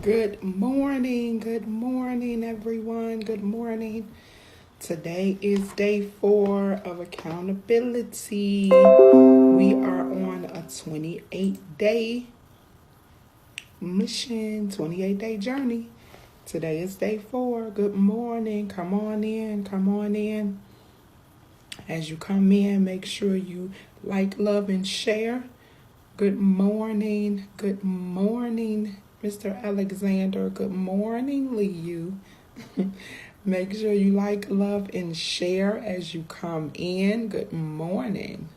Good morning, everyone. Good morning. Today is day 4 of accountability. We are on a 28-day mission, 28-day journey. Today is day 4. Good morning. Come on in. As you come in, make sure you like, love, and share. Good morning, Mr. Alexander. Good morning, Liu. Make sure you like, love, and share as you come in. Good morning.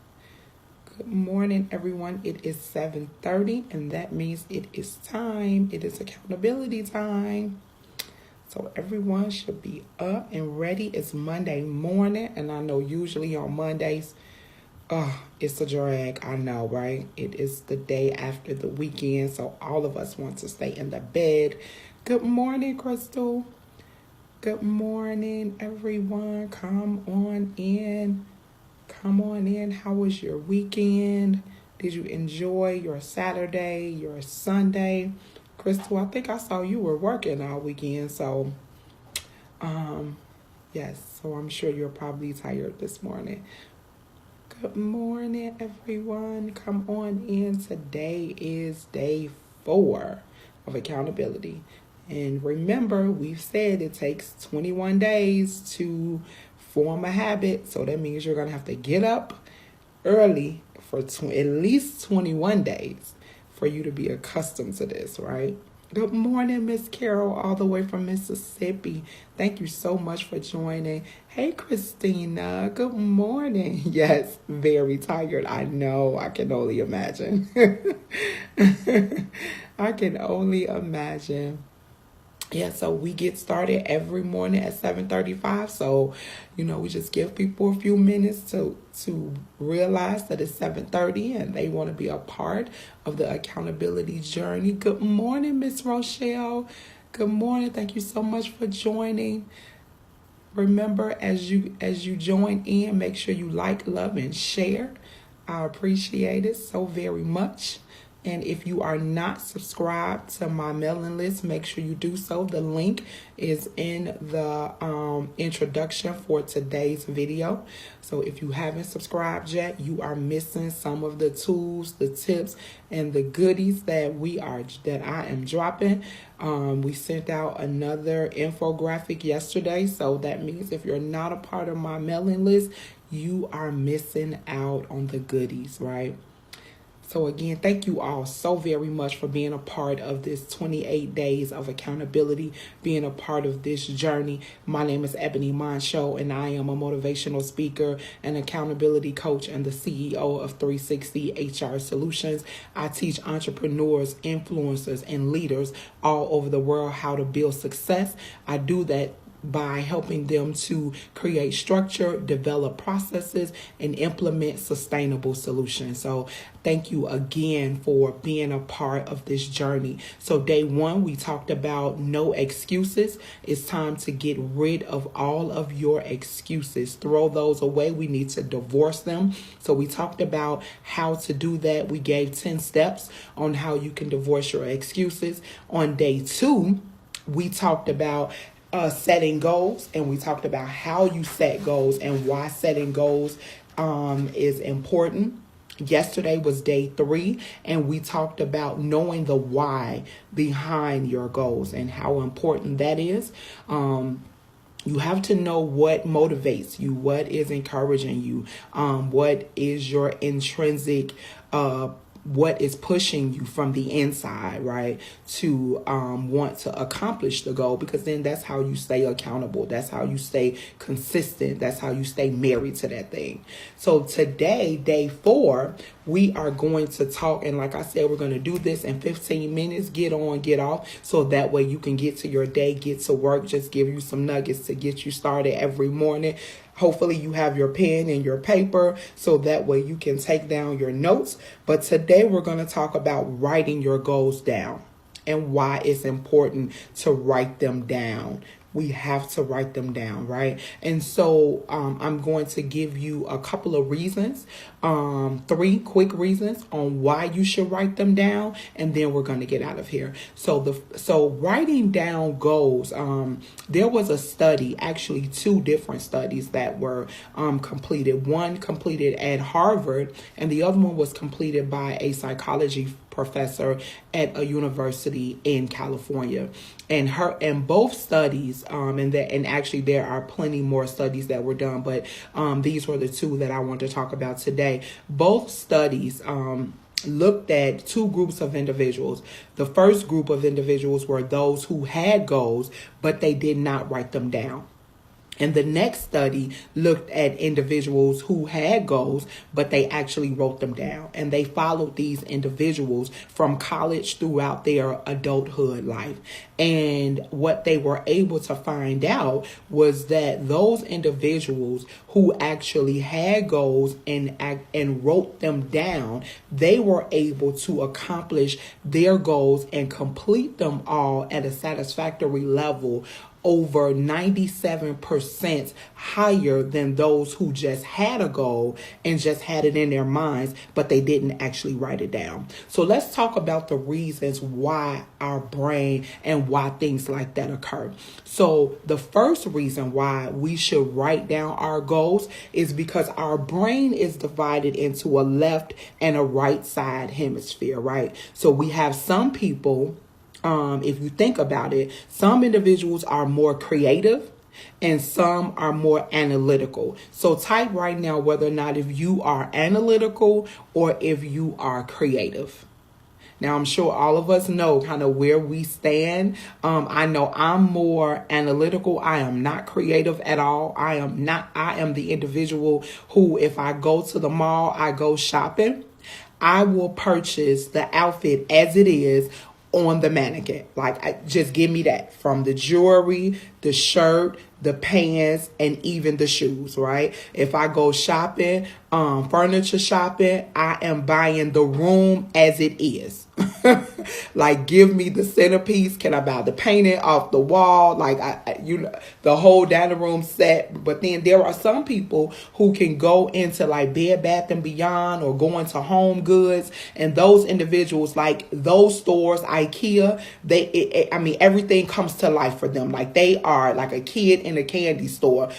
Good morning, everyone. It is 7:30, and that means it is time. It is accountability time. So everyone should be up and ready. It's Monday morning, and I know usually on Mondays, it's a drag. I know, right? It is the day after the weekend, so all of us want to stay in the bed. Good morning, Crystal. Good morning, everyone. Come on in. How was your weekend? Did you enjoy your Saturday, your Sunday? Crystal, I think I saw you were working all weekend, so yes, so I'm sure you're probably tired this morning. Good morning, everyone. Come on in. Today is day 4 of accountability. And remember, we've said it takes 21 days to form a habit. So that means you're going to have to get up early for at least 21 days for you to be accustomed to this, right? Good morning, Miss Carol, all the way from Mississippi. Thank you so much for joining. Hey, Christina. Good morning. Yes, very tired. I know. I can only imagine. I can only imagine. Yeah, so we get started every morning at 7:35. So, we just give people a few minutes to realize that it's 7:30 and they want to be a part of the accountability journey. Good morning, Miss Rochelle. Good morning. Thank you so much for joining. Remember, as you join in, make sure you like, love, and share. I appreciate it so very much. And if you are not subscribed to my mailing list, make sure you do so. The link is in the introduction for today's video. So if you haven't subscribed yet, you are missing some of the tools, the tips, and the goodies that I am dropping. We sent out another infographic yesterday. So that means if you're not a part of my mailing list, you are missing out on the goodies, right? So again, thank you all so very much for being a part of this 28 days of accountability, being a part of this journey. My name is Ebony Moncho, and I am a motivational speaker, an accountability coach, and the CEO of 360 HR Solutions. I teach entrepreneurs, influencers, and leaders all over the world how to build success. I do that by helping them to create structure, develop processes, and implement sustainable solutions. So thank you again for being a part of this journey. So day 1, we talked about no excuses. It's time to get rid of all of your excuses. Throw those away. We need to divorce them. So we talked about how to do that. We gave 10 steps on how you can divorce your excuses. On day 2, we talked about setting goals, and we talked about how you set goals and why setting goals is important. Yesterday was day 3, and we talked about knowing the why behind your goals and how important that is. You have to know what motivates you, what is encouraging you, what is your intrinsic what is pushing you from the inside, right, to want to accomplish the goal, because then that's how you stay accountable. That's how you stay consistent. That's how you stay married to that thing. So today, day 4, we are going to talk, and like I said, we're going to do this in 15 minutes, get on, get off, so that way you can get to your day, get to work, just give you some nuggets to get you started every morning. Hopefully you have your pen and your paper so that way you can take down your notes. But today we're going to talk about writing your goals down and why it's important to write them down. we have to write them down, right? And so I'm going to give you a couple of reasons, 3 quick reasons on why you should write them down, and then we're going to get out of here. So writing down goals, there was a study, actually 2 different studies that were completed. One completed at Harvard, and the other one was completed by a psychology professor at a university in California. And both studies, and actually there are plenty more studies that were done, but these were the 2 that I want to talk about today. Both studies looked at 2 groups of individuals. The first group of individuals were those who had goals, but they did not write them down. And the next study looked at individuals who had goals, but they actually wrote them down. And they followed these individuals from college throughout their adulthood life. And what they were able to find out was that those individuals who actually had goals and wrote them down, they were able to accomplish their goals and complete them all at a satisfactory level, over 97% higher than those who just had a goal and just had it in their minds, but they didn't actually write it down. So let's talk about the reasons why our brain and why things like that occur. So the first reason why we should write down our goals is because our brain is divided into a left and a right side hemisphere, right? So we have some people, if you think about it, some individuals are more creative and some are more analytical. So type right now whether or not if you are analytical or if you are creative. Now, I'm sure all of us know kind of where we stand. I know I'm more analytical. I am not creative at all. I am the individual who, if I go to the mall, I go shopping, I will purchase the outfit as it is on the mannequin. Just give me that, from the jewelry, the shirt, the pants, and even the shoes, right? If I go shopping, furniture shopping, I am buying the room as it is. Like, give me the centerpiece. Can I buy the painting off the wall? Like, the whole dining room set. But then there are some people who can go into like Bed Bath and Beyond or go into Home Goods, and those individuals, like those stores, IKEA, everything comes to life for them. Like, they are like a kid in a candy store,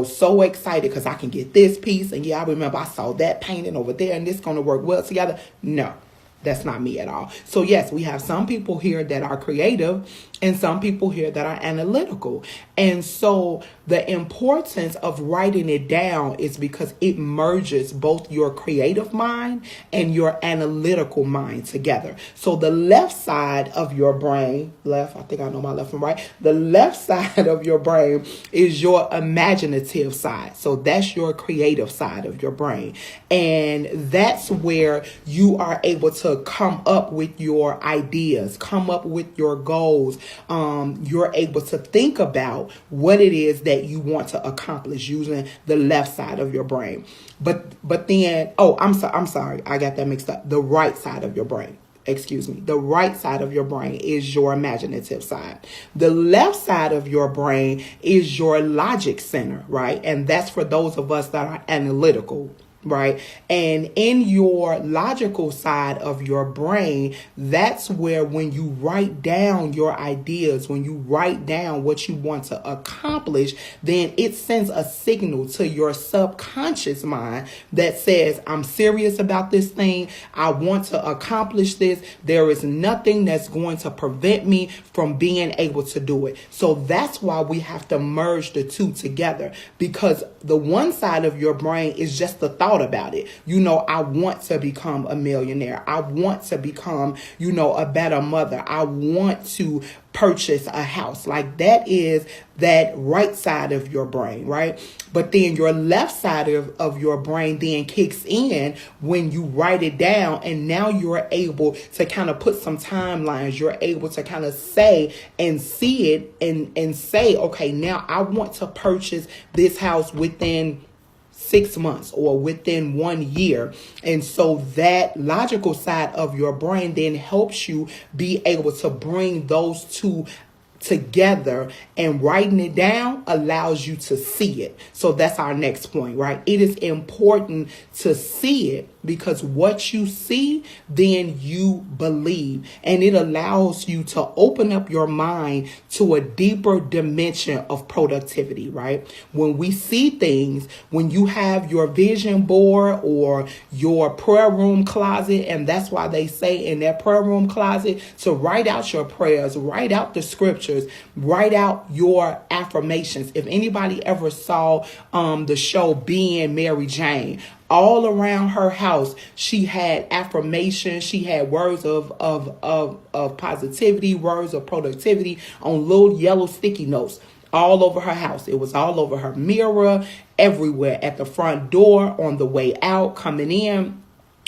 so excited because I can get this piece, and I remember I saw that painting over there, and this going to work well together. No. That's not me at all. So yes, we have some people here that are creative and some people here that are analytical. And so the importance of writing it down is because it merges both your creative mind and your analytical mind together. So the left side of your brain, I think I know my left and right. The left side of your brain is your imaginative side. So that's your creative side of your brain. And that's where you are able to come up with your ideas, come up with your goals. You're able to think about what it is that you want to accomplish using the left side of your brain. But then, I'm sorry, I got that mixed up. The right side of your brain. The right side of your brain is your imaginative side. The left side of your brain is your logic center, right? And that's for those of us that are analytical, right? And in your logical side of your brain, that's where when you write down your ideas, when you write down what you want to accomplish, then it sends a signal to your subconscious mind that says, I'm serious about this thing. I want to accomplish this. There is nothing that's going to prevent me from being able to do it. So that's why we have to merge the 2 together, because the one side of your brain is just the thought about it. I want to become a millionaire. I want to become, a better mother. I want to purchase a house. Like, that is that right side of your brain, right? But then your left side of your brain then kicks in when you write it down, and now you're able to kind of put some timelines. You're able to kind of say and see it and say, okay, now I want to purchase this house within 6 months or within 1 year. And so that logical side of your brain then helps you be able to bring those 2 together, and writing it down allows you to see it. So that's our next point, right? It is important to see it, because what you see, then you believe. And it allows you to open up your mind to a deeper dimension of productivity, right? When we see things, when you have your vision board or your prayer room closet, and that's why they say in that prayer room closet to write out your prayers, write out the scriptures, write out your affirmations. If anybody ever saw the show Being Mary Jane, all around her house, she had affirmations. She had words of positivity, words of productivity on little yellow sticky notes all over her house. It was all over her mirror, everywhere, at the front door, on the way out, coming in.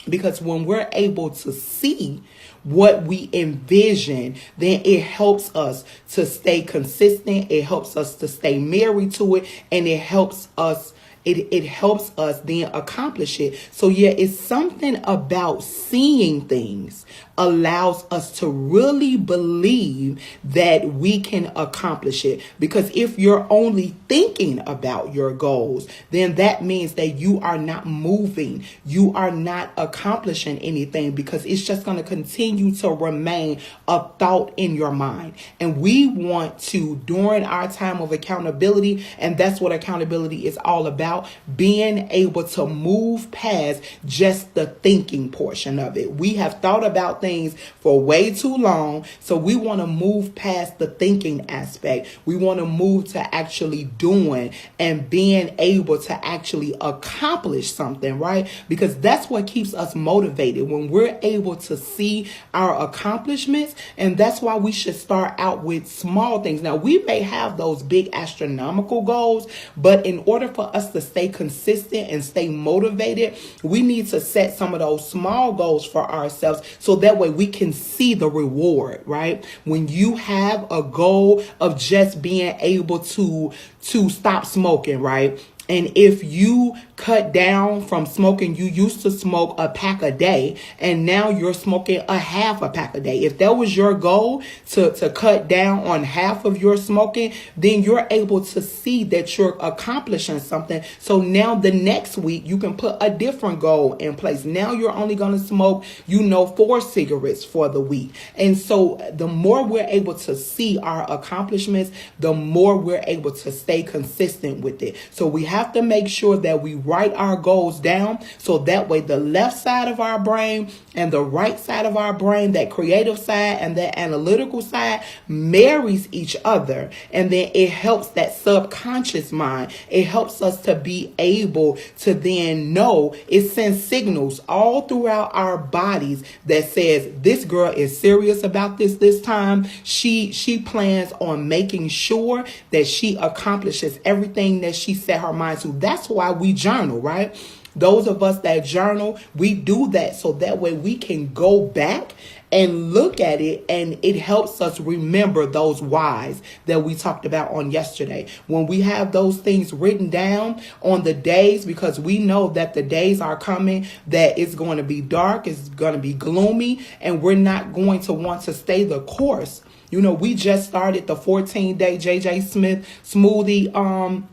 Because when we're able to see what we envision, then it helps us to stay consistent. It helps us to stay married to it, and it helps us then accomplish it. So yeah, it's something about seeing things allows us to really believe that we can accomplish it. Because if you're only thinking about your goals, then that means that you are not moving. You are not accomplishing anything, because it's just going to continue to remain a thought in your mind. And we want to, during our time of accountability, and that's what accountability is all about, being able to move past just the thinking portion of it. We have thought about things for way too long, so we want to move past the thinking aspect. We want to move to actually doing and being able to actually accomplish something, right? Because that's what keeps us motivated, when we're able to see our accomplishments. And that's why we should start out with small things. Now, we may have those big astronomical goals, but in order for us to stay consistent and stay motivated, we need to set some of those small goals for ourselves, so that way we can see the reward, right? When you have a goal of just being able to stop smoking, right? And if you cut down from smoking, you used to smoke a pack a day, and now you're smoking a half a pack a day. If that was your goal to cut down on half of your smoking, then you're able to see that you're accomplishing something. So now the next week you can put a different goal in place. Now you're only going to smoke, 4 cigarettes for the week. And so the more we're able to see our accomplishments, the more we're able to stay consistent with it. So we have to make sure that we write our goals down, so that way the left side of our brain and the right side of our brain, that creative side and that analytical side, marries each other. And then it helps that subconscious mind. It helps us to be able to then know. It sends signals all throughout our bodies that says, this girl is serious about this time. She plans on making sure that she accomplishes everything that she set her mind to. That's why we journal, right? Those of us that journal, we do that so that way we can go back and look at it, and it helps us remember those whys that we talked about on yesterday. When we have those things written down on the days, because we know that the days are coming, that it's going to be dark, it's going to be gloomy, and we're not going to want to stay the course. We just started the 14-day JJ Smith smoothie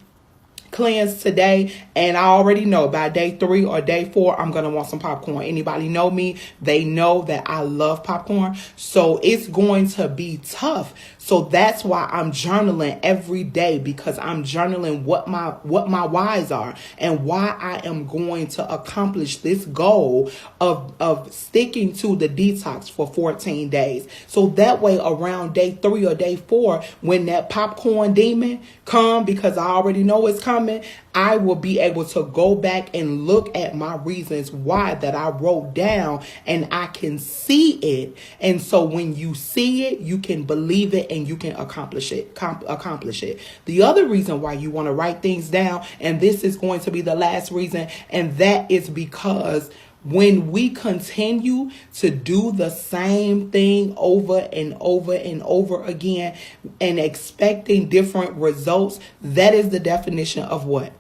cleanse today, and I already know by day 3 or day 4 I'm gonna want some popcorn. Anybody know me, they know that I love popcorn, so it's going to be tough. So that's why I'm journaling every day, because I'm journaling what my whys are and why I am going to accomplish this goal of sticking to the detox for 14 days. So that way around day 3 or day 4, when that popcorn demon come, because I already know it's coming, I will be able to go back and look at my reasons why that I wrote down, and I can see it. And so when you see it, you can believe it and you can accomplish it. The other reason why you want to write things down, and this is going to be the last reason, and that is because when we continue to do the same thing over and over and over again and expecting different results, that is the definition of what?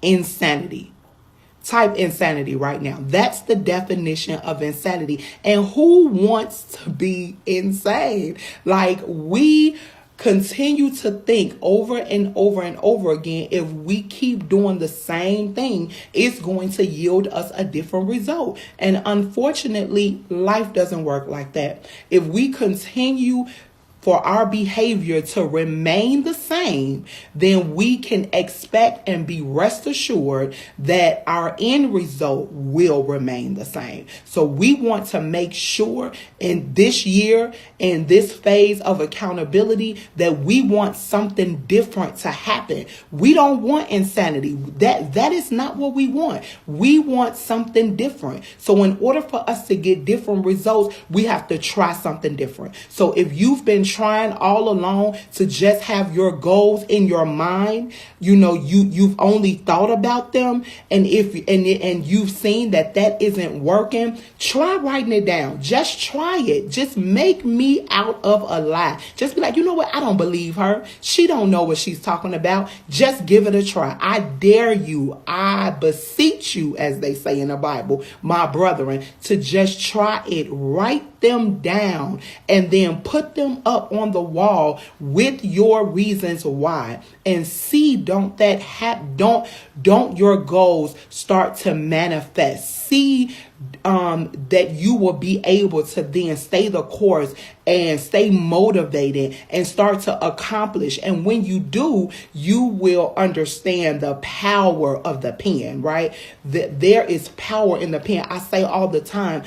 Insanity. Type insanity right now. That's the definition of insanity. And who wants to be insane? Like, we continue to think over and over and over again. If we keep doing the same thing, it's going to yield us a different result. And unfortunately, life doesn't work like that. If we continue for our behavior to remain the same, then we can expect and be rest assured that our end result will remain the same. So we want to make sure in this year, in this phase of accountability, that we want something different to happen. We don't want insanity. That is not what we want. We want something different. So in order for us to get different results, we have to try something different. So if you've been trying all along to just have your goals in your mind, you've only thought about them, and you've seen that isn't working, try writing it down. Just try it. Just make me out of a lie. Just be like, you know what? I don't believe her. She don't know what she's talking about. Just give it a try. I dare you. I beseech you, as they say in the Bible, my brethren, to just try it. Write them down and then put them up on the wall with your reasons why, and see, don't your goals start to manifest. See that you will be able to then stay the course and stay motivated and start to accomplish. And when you do, you will understand the power of the pen, right? That there is power in the pen. I say all the time,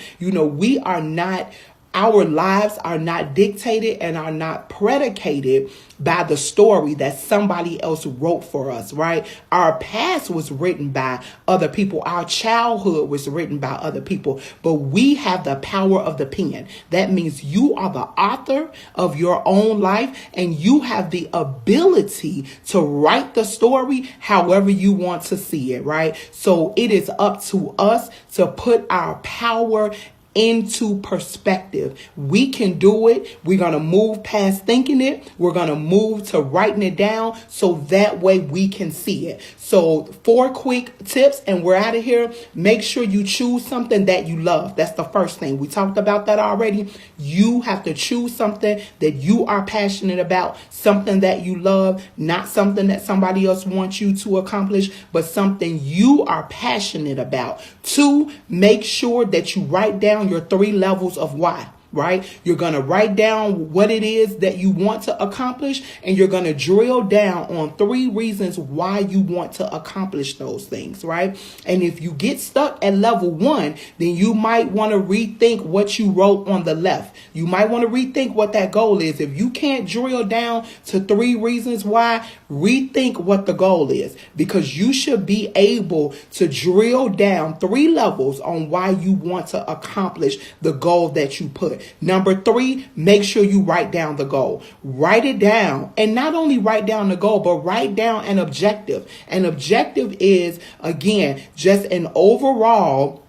our lives are not dictated and are not predicated by the story that somebody else wrote for us, right? Our past was written by other people. Our childhood was written by other people. But we have the power of the pen. That means you are the author of your own life, and you have the ability to write the story however you want to see it, right? So it is up to us to put our power into perspective. We can do it. We're going to move past thinking it. We're going to move to writing it down so that way we can see it. So 4 quick tips and we're out of here. Make sure you choose something that you love. That's the first thing. We talked about that already. You have to choose something that you are passionate about, something that you love, not something that somebody else wants you to accomplish, but something you are passionate about. 2, make sure that you write down your 3 levels of why. Right? You're going to write down what it is that you want to accomplish, and you're going to drill down on 3 reasons why you want to accomplish those things, right? And if you get stuck at level 1, then you might want to rethink what you wrote on the left. You might want to rethink what that goal is. If you can't drill down to 3 reasons why, rethink what the goal is, because you should be able to drill down 3 levels on why you want to accomplish the goal that you put. Number 3, make sure you write down the goal. Write it down. And not only write down the goal, but write down an objective. An objective is, again, just an overall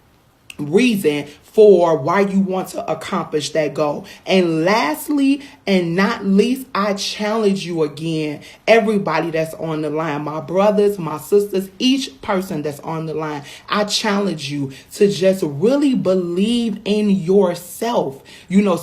reason for why you want to accomplish that goal. And lastly, and not least, I challenge you again, everybody that's on the line, my brothers, my sisters, each person that's on the line, I challenge you to just really believe in yourself.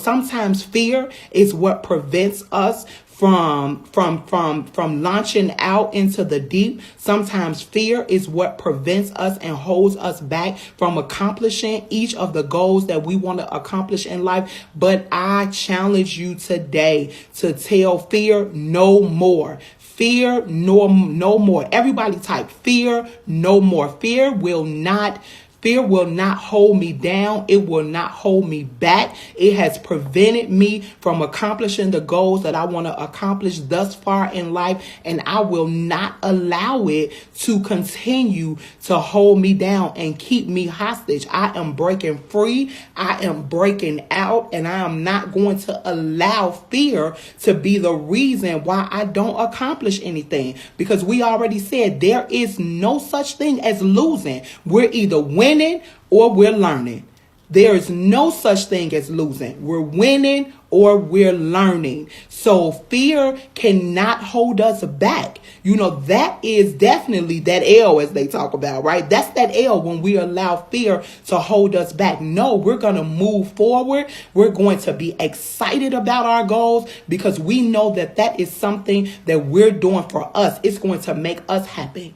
Sometimes fear is what prevents us from launching out into the deep. Sometimes fear is what prevents us and holds us back from accomplishing each of the goals that we want to accomplish in life. But I challenge you today to tell fear no more. Fear no more. Everybody type fear no more. Fear will not hold me down. It will not hold me back. It has prevented me from accomplishing the goals that I want to accomplish thus far in life, and I will not allow it to continue to hold me down and keep me hostage. I am breaking free. I am breaking out, and I am not going to allow fear to be the reason why I don't accomplish anything, because we already said there is no such thing as losing. We're either winning or we're learning. There is no such thing as losing. We're winning or we're learning. So fear cannot hold us back. That is definitely that L, as they talk about, right? That's that L when we allow fear to hold us back. No, we're going to move forward. We're going to be excited about our goals because we know that is something that we're doing for us. It's going to make us happy.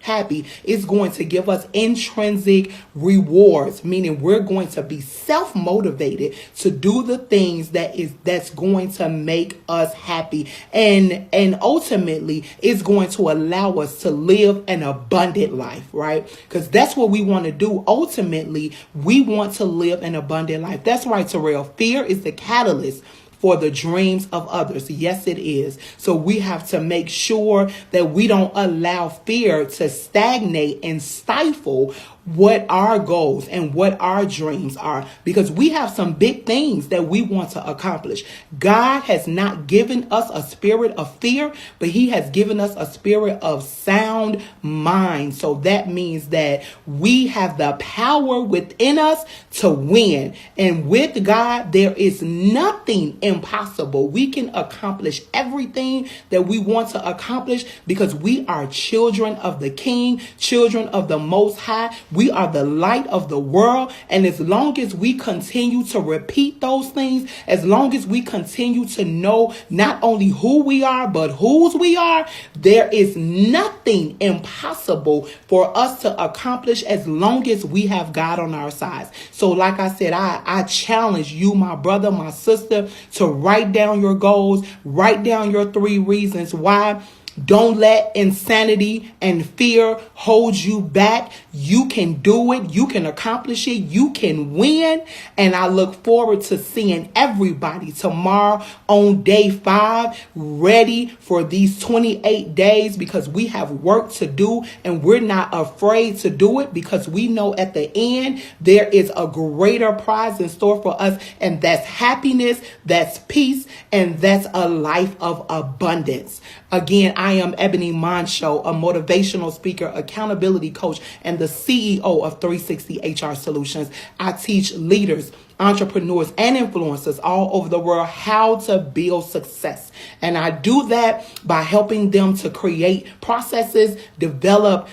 It's going to give us intrinsic rewards, meaning we're going to be self-motivated to do the things that's going to make us happy. And ultimately, it's going to allow us to live an abundant life, right? Because that's what we want to do. Ultimately, we want to live an abundant life. That's right, Terrell. Fear is the catalyst for the dreams of others. Yes, it is. So we have to make sure that we don't allow fear to stagnate and stifle what our goals and what our dreams are, because we have some big things that we want to accomplish. God has not given us a spirit of fear, but he has given us a spirit of sound mind. So that means that we have the power within us to win. And with God, there is nothing impossible. We can accomplish everything that we want to accomplish because we are children of the King, children of the Most High. We are the light of the world. And as long as we continue to repeat those things, as long as we continue to know not only who we are, but whose we are, there is nothing impossible for us to accomplish as long as we have God on our sides. So like I said, I challenge you, my brother, my sister, to write down your goals, write down your 3 reasons why. Don't let insanity and fear hold you back. You can do it. You can accomplish it. You can win. And I look forward to seeing everybody tomorrow on day 5, ready for these 28 days, because we have work to do and we're not afraid to do it, because we know at the end there is a greater prize in store for us. And that's happiness, that's peace, and that's a life of abundance. Again, I am Ebony Moncho, a motivational speaker, accountability coach, and the CEO of 360 HR Solutions. I teach leaders, entrepreneurs, and influencers all over the world how to build success. And I do that by helping them to create processes, develop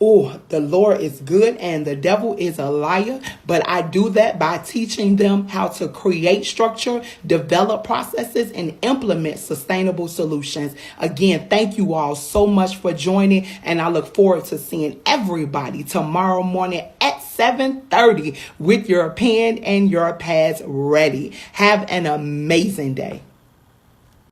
Oh, the Lord is good and the devil is a liar. But I do that by teaching them how to create structure, develop processes, and implement sustainable solutions. Again, thank you all so much for joining. And I look forward to seeing everybody tomorrow morning at 7:30 with your pen and your pads ready. Have an amazing day.